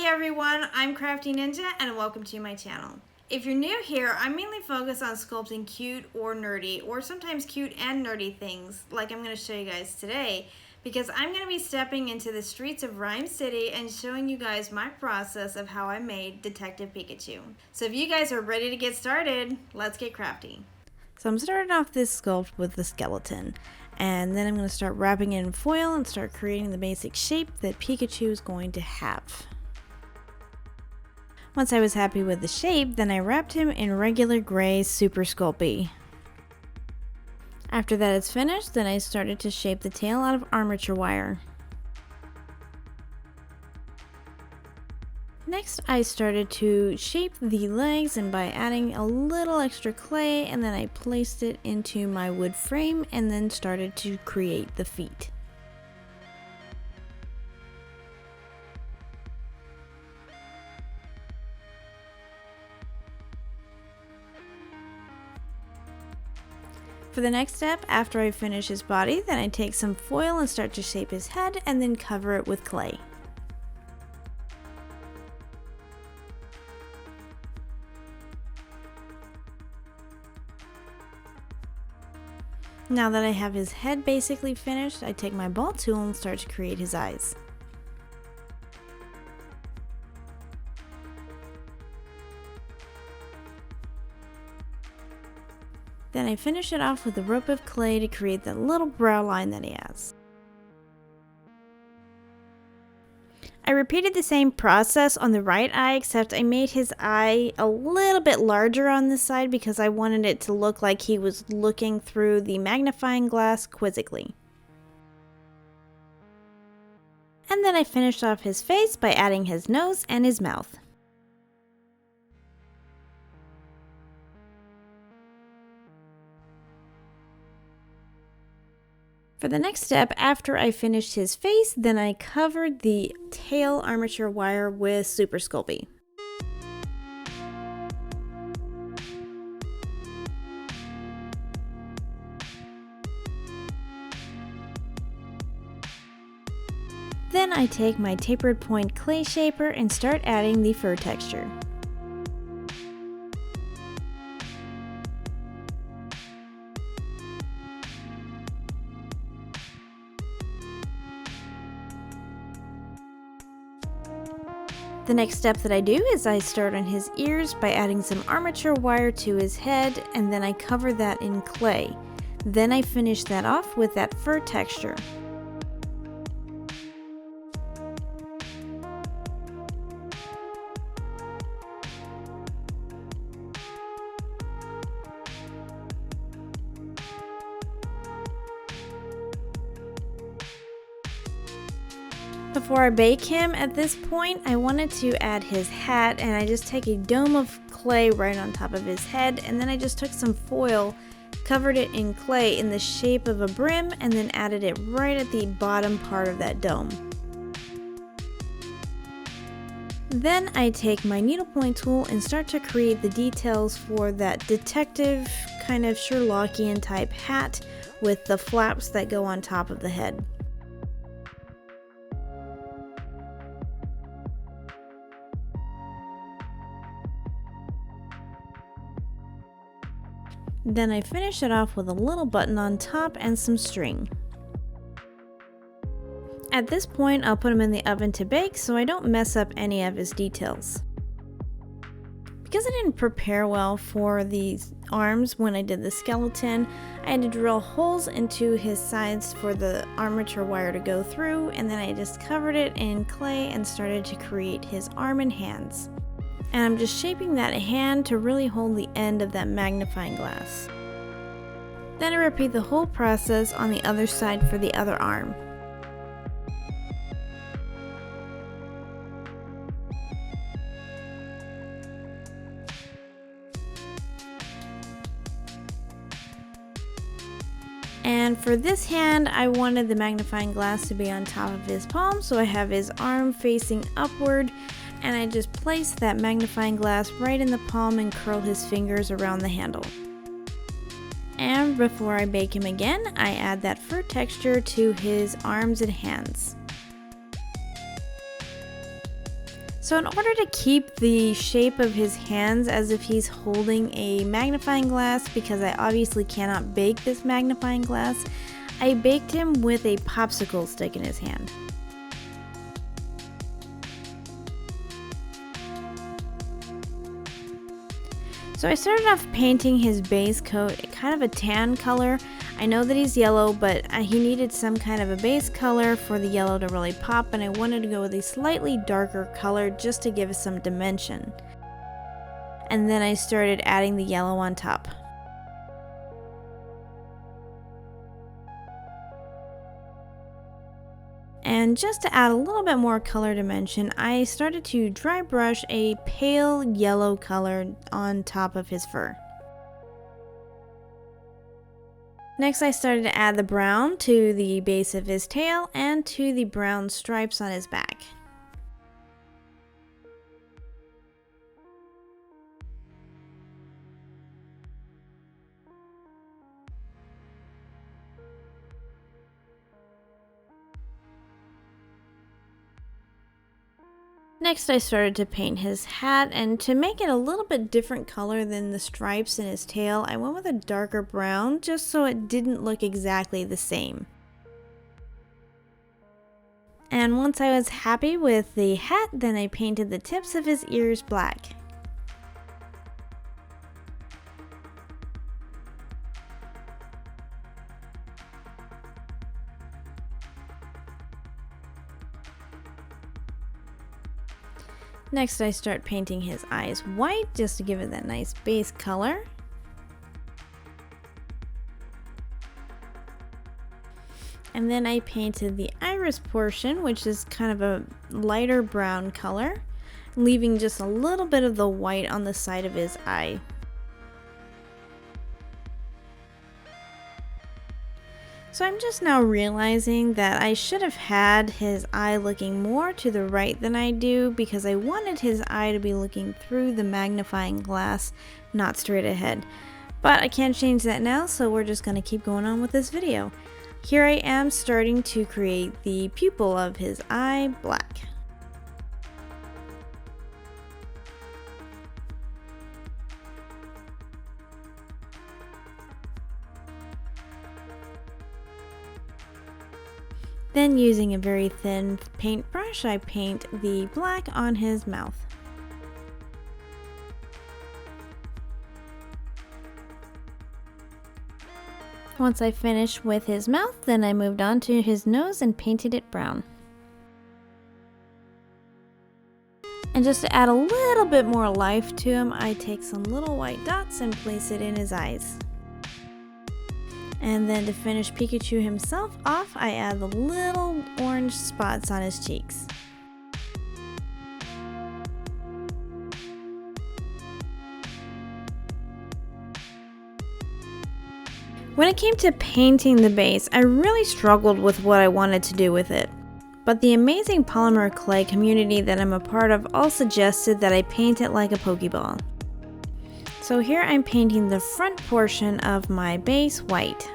everyone, I'm Crafty Ninja and welcome to my channel. If you're new here, I mainly focus on sculpting cute or nerdy, or sometimes cute and nerdy things like I'm going to show you guys today, because I'm going to be stepping into the streets of Rhyme City and showing you guys my process of how I made Detective Pikachu. So if you guys are ready to get started, let's get crafty. So I'm starting off this sculpt with the skeleton, and then I'm going to start wrapping it in foil and start creating the basic shape that Pikachu is going to have. Once I was happy with the shape, then I wrapped him in regular gray Super Sculpey. After that is finished, then I started to shape the tail out of armature wire. Next, I started to shape the legs, and by adding a little extra clay, and then I placed it into my wood frame and then started to create the feet. For the next step, after I finish his body, then I take some foil and start to shape his head and then cover it with clay. Now that I have his head basically finished, I take my ball tool and start to create his eyes. Then I finish it off with a rope of clay to create that little brow line that he has. I repeated the same process on the right eye, except I made his eye a little bit larger on this side because I wanted it to look like he was looking through the magnifying glass quizzically. And then I finished off his face by adding his nose and his mouth. For the next step, after I finished his face, then I covered the tail armature wire with Super Sculpey. Then I take my tapered point clay shaper and start adding the fur texture. The next step that I do is I start on his ears by adding some armature wire to his head, and then I cover that in clay. Then I finish that off with that fur texture. Before I bake him, at this point, I wanted to add his hat, and I just take a dome of clay right on top of his head, and then I just took some foil, covered it in clay in the shape of a brim, and then added it right at the bottom part of that dome. Then I take my needlepoint tool and start to create the details for that detective, kind of Sherlockian type hat with the flaps that go on top of the head. Then I finish it off with a little button on top and some string. At this point, I'll put him in the oven to bake so I don't mess up any of his details. Because I didn't prepare well for these arms when I did the skeleton, I had to drill holes into his sides for the armature wire to go through, and then I just covered it in clay and started to create his arm and hands. And I'm just shaping that hand to really hold the end of that magnifying glass. Then I repeat the whole process on the other side for the other arm. And for this hand, I wanted the magnifying glass to be on top of his palm, so I have his arm facing upward, and I just place that magnifying glass right in the palm and curl his fingers around the handle. And before I bake him again, I add that fur texture to his arms and hands. So in order to keep the shape of his hands as if he's holding a magnifying glass, because I obviously cannot bake this magnifying glass, I baked him with a popsicle stick in his hand. So I started off painting his base coat kind of a tan color. I know that he's yellow, but he needed some kind of a base color for the yellow to really pop, and I wanted to go with a slightly darker color just to give it some dimension. And then I started adding the yellow on top. And just to add a little bit more color dimension, I started to dry brush a pale yellow color on top of his fur. Next, I started to add the brown to the base of his tail and to the brown stripes on his back. Next, I started to paint his hat, and to make it a little bit different color than the stripes in his tail, I went with a darker brown just so it didn't look exactly the same. And once I was happy with the hat, then I painted the tips of his ears black. Next, I start painting his eyes white just to give it that nice base color. And then I painted the iris portion, which is kind of a lighter brown color, leaving just a little bit of the white on the side of his eye. So I'm just now realizing that I should have had his eye looking more to the right than I do, because I wanted his eye to be looking through the magnifying glass, not straight ahead. But I can't change that now, so we're just going to keep going on with this video. Here I am starting to create the pupil of his eye black. Then, using a very thin paintbrush, I paint the black on his mouth. Once I finished with his mouth, then I moved on to his nose and painted it brown. And just to add a little bit more life to him, I take some little white dots and place it in his eyes. And then to finish Pikachu himself off, I add the little orange spots on his cheeks. When it came to painting the base, I really struggled with what I wanted to do with it. But the amazing Polymer clay community that I'm a part of all suggested that I paint it like a Pokeball. So here I'm painting the front portion of my base white.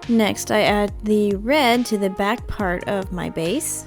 Next, I add the red to the back part of my base.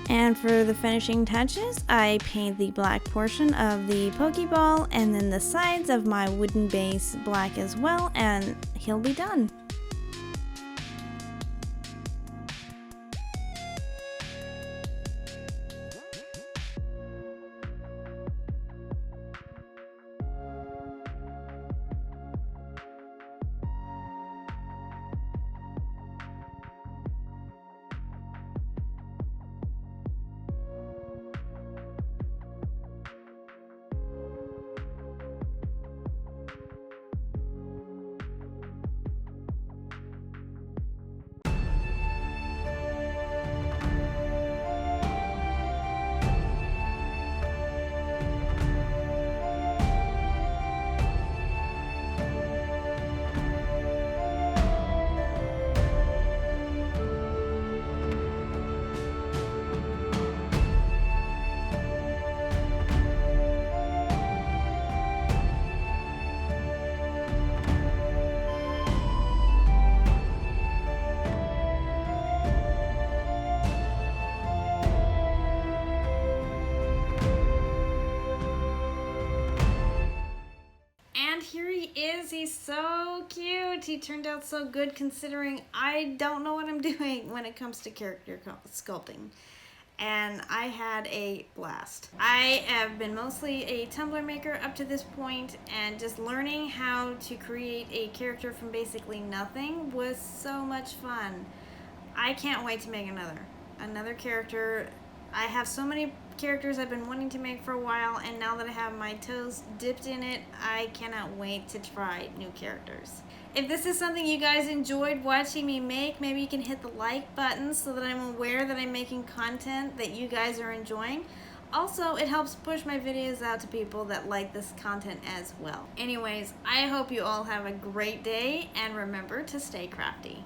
And for the finishing touches, I paint the black portion of the Pokeball and then the sides of my wooden base black as well, and he'll be done. And here he is. He's so cute. He turned out so good considering I don't know what I'm doing when it comes to character sculpting. And I had a blast. I have been mostly a Tumblr maker up to this point, and just learning how to create a character from basically nothing was so much fun. I can't wait to make another character. I have so many characters I've been wanting to make for a while, and now that I have my toes dipped in it, I cannot wait to try new characters. If this is something you guys enjoyed watching me make, maybe you can hit the like button so that I'm aware that I'm making content that you guys are enjoying. Also, it helps push my videos out to people that like this content as well. Anyways, I hope you all have a great day, and remember to stay crafty.